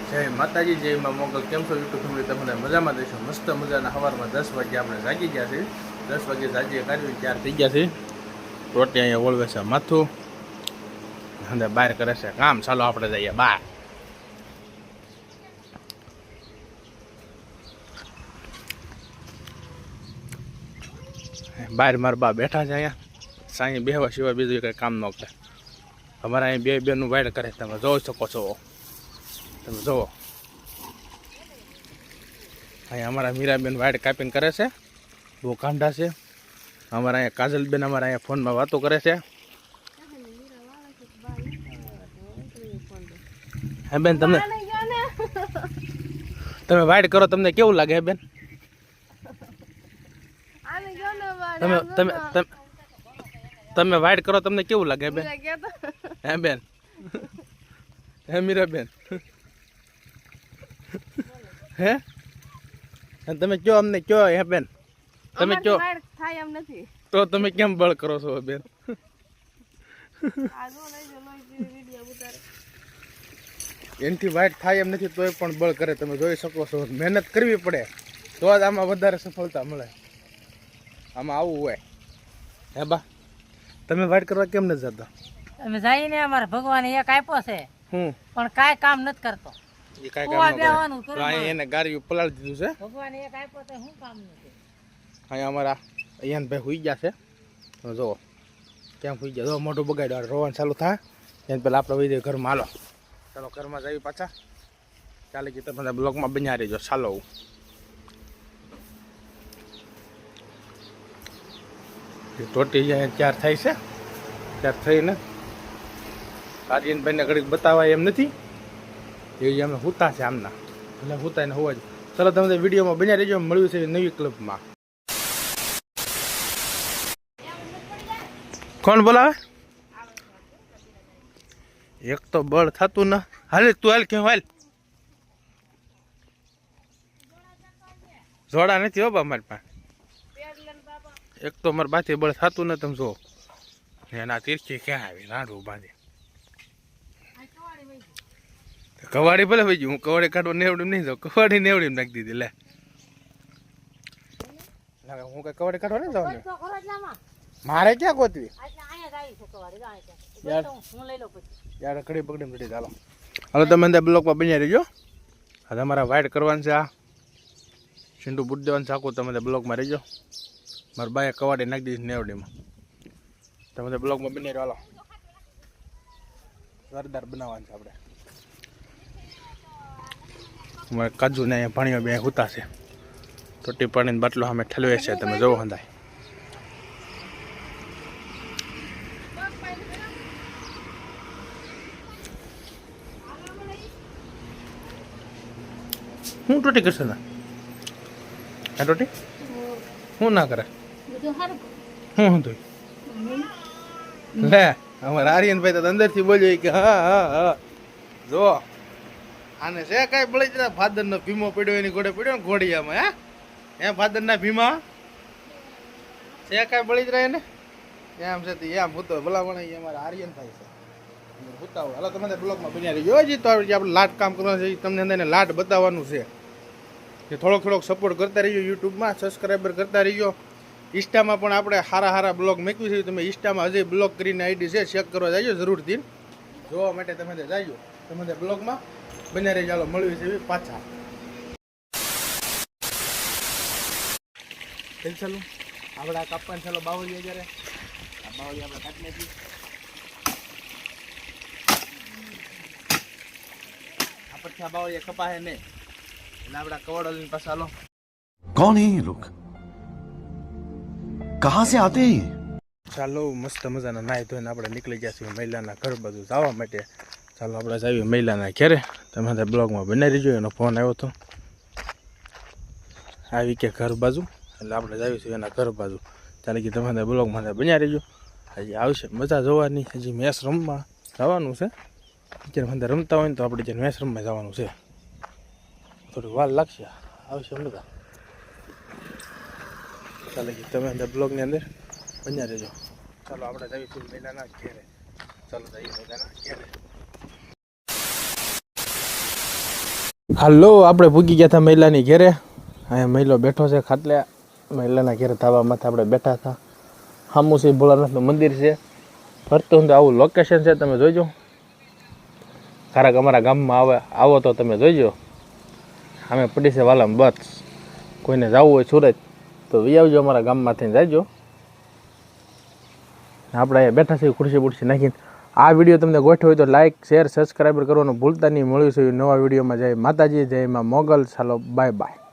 જય માતાજી, જય માં મોગલ. કેમ છો યુટ્યુબ ફેમિલી? તમને મજામાં દેશો. મસ્ત મજાના સવારમાં 10 વાગે આપણે જાગી ગયા છે. 10 વાગે જાગીએ કાઢવી ત્યાર થઈ ગયા છે. રોટી અહીંયા ઓળવે છે માથું અને બહાર કરે છે કામ. ચાલો આપણે જઈએ બહાર. બહાર મારા બા બેઠા છે અહીંયા. સાંજે બેહવા સિવાય બીજું કંઈ કામ ન કરે. અમારા અહીં બે બેનું વાઇડ કરે, તમે જોઈ શકો છો. તમે જુઓ, અહીંયા અમારા મીરાબેન વાઇડ કાપીને કરે છે, બહુ કાંડા છે. અમારા અહીંયા કાજલબેન અમારા અહીંયા ફોનમાં વાતો કરે છે. હે બેન, તમે વાઇડ કરો, તમને કેવું લાગે હે બેન? તમે વાઇડ કરો, તમને કેવું લાગે બેન? હે બેન? હે મીરાબેન? હે તમે કયો, અમને કયો હે બેન? તમે કયો તો તમે કેમ બળ કરો છો બેન? એનાથી વાઇટ થાય એમ નથી તોય પણ બળ કરે. તમે જોઈ શકો છો. મહેનત કરવી પડે તો જ આમાં વધારે સફળતા મળે. આમાં આવું હોય. હે બા, તમે વાઇટ કરવા કેમ નથી જતા? અમે જઈને અમારા ભગવાન એક આપ્યો છે પણ કાંઈ કામ નથી કરતો. એ કાંઈ કામ ન કરે. અહીંયા એને ગાડી પલાળી દીધું છે. ભગવાન એક આપ્યો તો શું કામ નથી. અહીંયા અમારા અહીંયા ભાઈ હુઈ ગયા છે. જુઓ કેમ હુઈ ગયા. જો મોઢું બગાડ્યું. રોવાનું ચાલુ થાય એને પહેલાં આપણે વહી ઘરમાં. હાલો ચાલો ઘરમાં જઈએ પાછા. ચાલે કે તમે બ્લોગમાં બન્યા રહેજો. ચાલો ટોટી અહીંયા તૈયાર થાય છે. તૈયાર થઈને આર્યનભાઈને ઘડીક બતાવાય એમ નથી. એ અમે હુતા છે આમના, એટલે હુતા એને હોવા જ. ચાલો તમે વિડીયોમાં બન્યા રહેજો. મળ્યું છે નવી ક્લબમાં. કોણ બોલાવે? એક તો બળ થતું ના. હાલે તું હાલ, કેમ હાલ. જોડા નથી હો બા મારી પાસે. એક તો મારા બાથી બળ થતું ને. તમે જો એના તીરખી ક્યાં આવી રાડું બાંધી. કવાડી ભલે ભાઈ, હું કવાડી કાઢવા નેવડી નહીં જાઉં. કવાડી નેવડી નાખી દીધી. લે હું કઈ કવાડી કાઢવા નહીં જાઉં. મારે ક્યાં ગોતવી યાર. કડી પકડી પડી. ચાલો હવે તમે અંદર બ્લોકમાં બન્યા રહેજો. હવે અમારા વાઇડ કરવાનું છે. આ સિંડુ બુટ દેવાનું છે આખું. તમે બ્લોકમાં રહેજો. મારા બાએ કવાડી નાખી દીધી નેવડીમાં. તમે બ્લોકમાં બની રહ્યો. હાલો જોરદાર બનાવવાનું છે આપણે. અમારે કાજુ ને અહીંયા પાણીમાં બે હુતા છે. ટોટી પાણીનો બાટલો અમે ઠલવે છે. તમે જોવો હંધાય. હું ટોટી કરશે ને? આ ટોટી હું ના કરે. હું હતું લે અમારા આર્યનભાઈ તો અંદરથી બોલ્યો કે હા હા હા. જો આને છે કઈ બળી જરા. ફાધર નો ભીમો પડ્યો એની ઘોડે પડ્યો ને ઘોડિયામાં. હે ફાધર ના ભીમા છે કઈ બળી જરા એને એમ છે. એમ ભૂતો ભલામણ અમારા આર્યનભાઈ છે. ભૂતા હોય. હાલો તમે બ્લોકમાં બન્યા રહીજો. હજી તો આપણે લાટ કામ કરવાનું છે. તમને અંદર લાટ બતાવવાનું છે. કે થોડોક સપોર્ટ કરતા રહીજો. યુટ્યુબમાં સબસ્ક્રાઈબર કરતા રહીજો. ઇન્સ્ટામાં પણ આપણે સારા બ્લોગ મૂકવી છે. તમે ઇન્સ્ટામાં હજી બ્લોગ કરીને આઈડી છે, ચેક કરવા જાજો જરૂરથી. જોવા માટે તમે જાજો. તમે બ્લોગમાં બન્યા રહી. ચાલો મળવી છે પાછા. ચાલો આપણે કાપવાનું. ચાલો બાવળી જ્યારે આ બાવળી આપણે કાપી નાખી. આ પછી આ બાવળી કપાશે નહીં એટલે આપણા કવડો લઈને પાછા. હાલો कौन है ये लोग, कहाँ से आते हैं? ચાલો મસ્ત મજાના નાહી ધોઈને આપણે નીકળી ગયા છીએ મહિલાના ઘર બાજુ જવા માટે. ચાલો આપણે જઈએ મહિલાના ઘેરે. તમે બ્લોગમાં બનાવી રહીજો. એનો ફોન આવ્યો હતો. આવી કે ઘર બાજુ, એટલે આપણે જઈએ છીએ એના ઘર બાજુ. ચાલે કે તમે બ્લોગમાં બનાવી રહીજો. હજી આવશે મજા જોવાની. હજી મેચ રમવા જવાનું છે. અત્યારે અંદર રમતા હોય ને તો આપણે જ્યારે મેચ રમવા જવાનું છે. થોડી વાર લાગશે. આવશે મજા. ચાલે કે તમે બ્લોગની અંદર બન્યા રહેજો. ચાલો આપણે જઈશું મહિલાના ઘેરે. ચાલો જઈએ મહિલાના ઘેરે. હાલો, આપણે પૂગી ગયા હતા મહિલાની ઘેરે. અહીંયા મહિલો બેઠો છે ખાટલે. મહિલાના ઘેરે ધાબા માથે આપણે બેઠા હતા. હામુસી ભોળાનાથનું મંદિર છે. ફરતું તો આવું લોકેશન છે, તમે જોઈજો. ક્યારેક અમારા ગામમાં આવો તો તમે જોઈજો. અમે પડી છે વાલામ બસ. કોઈને જવું હોય સુરત તો વી આવજો, અમારા ગામમાંથી જાયજો. આપણે અહીંયા બેઠા છીએ ખુરશી બુરશી નાખીને. આ વિડીયો તમને ગોઠવ્યો હોય તો લાઇક શેર સબસ્ક્રાઈબર કરવાનું ભૂલતા નહીં. મળ્યું છે નવા વિડીયોમાં. જય માતાજી, જય માં મોગલ. ચાલો બાય બાય.